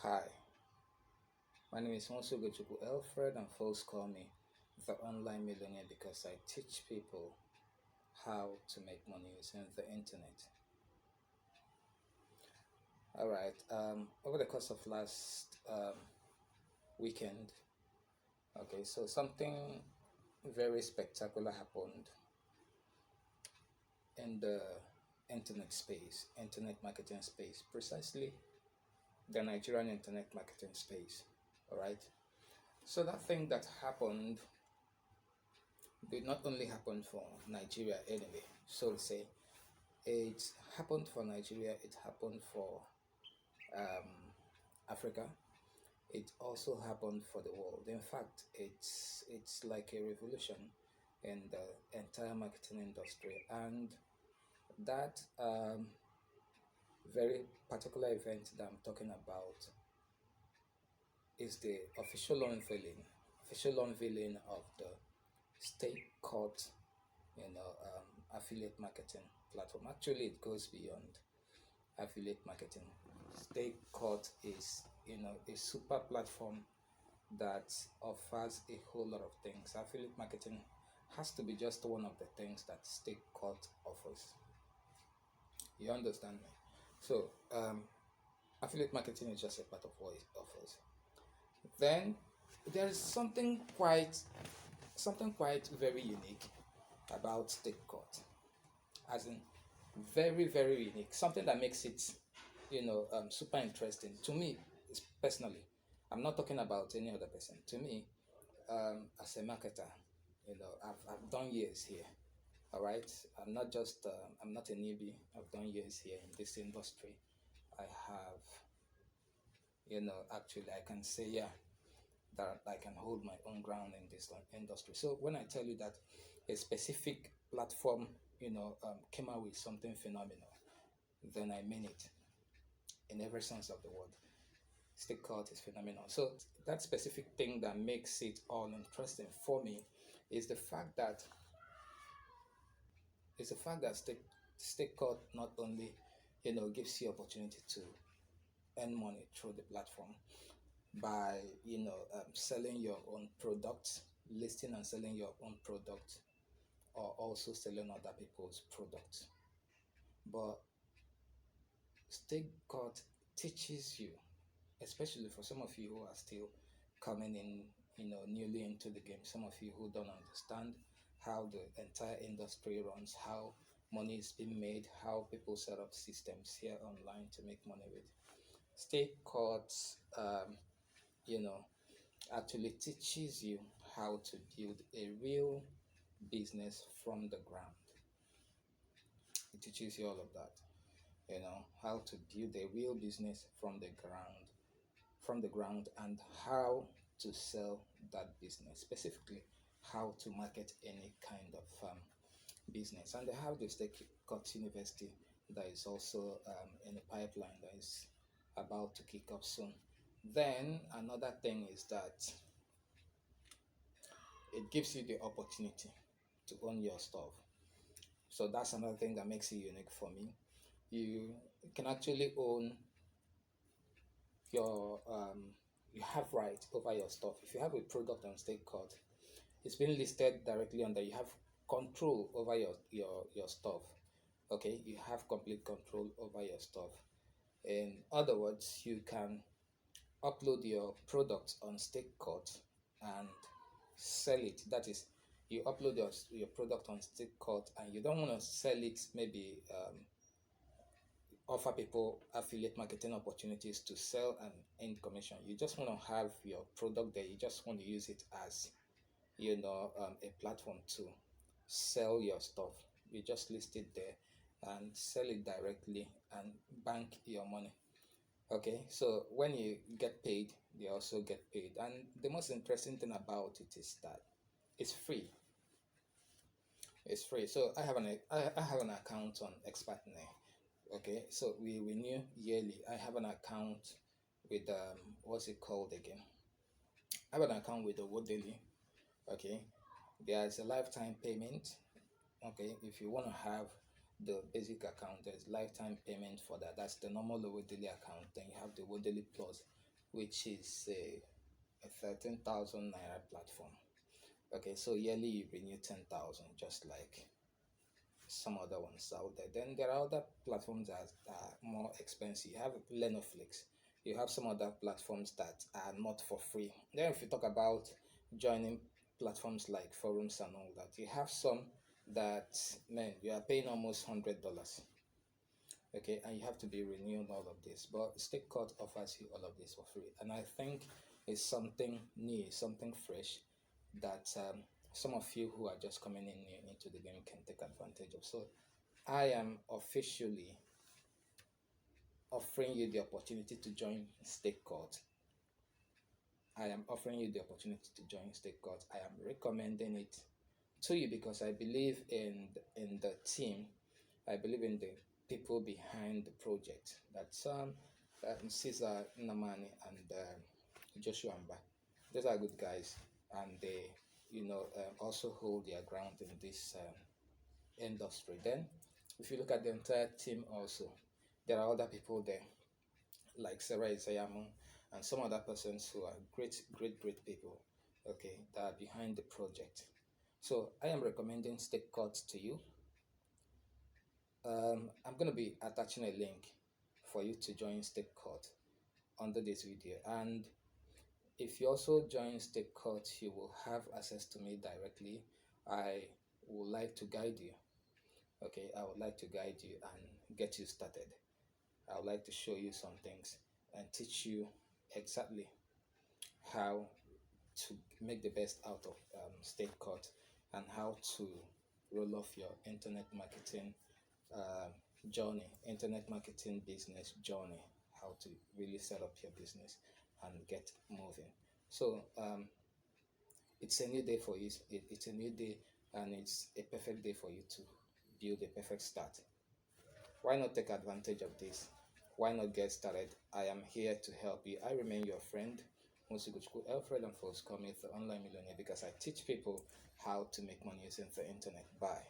Hi, my name is Monsugochukwu Alfred, and folks call me the online millionaire because I teach people how to make money using the internet. All right, over the course of last weekend, so something very spectacular happened in the internet marketing space, precisely the Nigerian internet marketing space. All right, so that thing that happened did not only happen for Nigeria anyway, so to say. It happened for Nigeria, it happened for um, Africa, it also happened for the world. In fact, it's like a revolution in the entire marketing industry, and that very particular event that I'm talking about is the official unveiling of the Stakecut, affiliate marketing platform. Actually, it goes beyond affiliate marketing. Stakecut is a super platform that offers a whole lot of things. Affiliate marketing has to be just one of the things that Stakecut offers. You understand me? So affiliate marketing is just a part of what it offers. Then there is something quite very unique about Stakecut, as in very very unique, something that makes it super interesting to me personally. I'm not talking about any other person. To me, as a marketer, I've done years here. All right, I'm not a newbie. I've done years here in this industry. I have, actually I can say, yeah, that I can hold my own ground in this industry. So when I tell you that a specific platform came out with something phenomenal, then I mean it in every sense of the word. Stakeout is phenomenal. So that specific thing that makes it all interesting for me is the fact that Stakeout not only gives you opportunity to earn money through the platform by selling your own products, listing and selling your own product, or also selling other people's products. But Stakeout teaches you, especially for some of you who are still coming in, newly into the game, some of you who don't understand how the entire industry runs, how money is being made, how people set up systems here online to make money with. Stake Courts, you know, actually teaches you how to build a real business from the ground. It teaches you all of that, how to build a real business from the ground, and how to sell that business, specifically how to market any kind of business. And they have the Stakecut University that is also in the pipeline, that is about to kick off soon. Then another thing is that it gives you the opportunity to own your stuff. So that's another thing that makes it unique for me. You can actually own your you have right over your stuff. If you have a product on Stakecut, it's been listed directly under, you have control over your stuff. Okay, you have complete control over your stuff. In other words, you can upload your product on Stakecut and sell it. That is, you upload your product on Stakecut and you don't want to sell it, maybe offer people affiliate marketing opportunities to sell and earn commission. You just want to have your product there. You just want to use it as a platform to sell your stuff. You just list it there and sell it directly and bank your money. Okay, so when you get paid, they also get paid. And the most interesting thing about it is that it's free. It's free. So I have an account on ExpertNet. Okay, so we renew yearly. I have an account with what's it called again? I have an account with the Daily. Okay, there's a lifetime payment. Okay, if you want to have the basic account, there's lifetime payment for that. That's the normal Daily account. Then you have the Daily Plus. which is a 13,000 naira platform. Okay, so yearly you renew 10,000, just like some other ones out there. Then there are other platforms that are more expensive. You have Lenoflix. You have some other platforms that are not for free. Then if you talk about joining platforms like forums and all that, you have some that, man, you are paying almost $100. Okay, and you have to be renewing all of this. But Stakecut offers you all of this for free, and I think it's something new, something fresh that some of you who are just coming in new into the game can take advantage of. So I am officially offering you the opportunity to join Stakecut. I am offering you the opportunity to join Stakecut. I am recommending it to you because I believe in the team. I believe in the people behind the project. That's Caesar Namani and Joshua Amba. Those are good guys, and they, also hold their ground in this industry. Then, if you look at the entire team, also, there are other people there, like Sarah Isayamu and some other persons who are great, great, great people, okay, that are behind the project. So I am recommending Stakecut to you. I'm going to be attaching a link for you to join Stakecut under this video. And if you also join Stakecut, you will have access to me directly. I would like to guide you. Okay, I would like to guide you and get you started. I would like to show you some things and teach you exactly how to make the best out of Stakecut and how to roll off your internet marketing journey, internet marketing business journey, how to really set up your business and get moving. So it's a new day for you. It's a new day, and it's a perfect day for you to build a perfect start. Why not take advantage of this? Why not get started? I am here to help you. I remain your friend, Musiguchku Alfred, and folks call me the online millionaire because I teach people how to make money using the internet. Bye.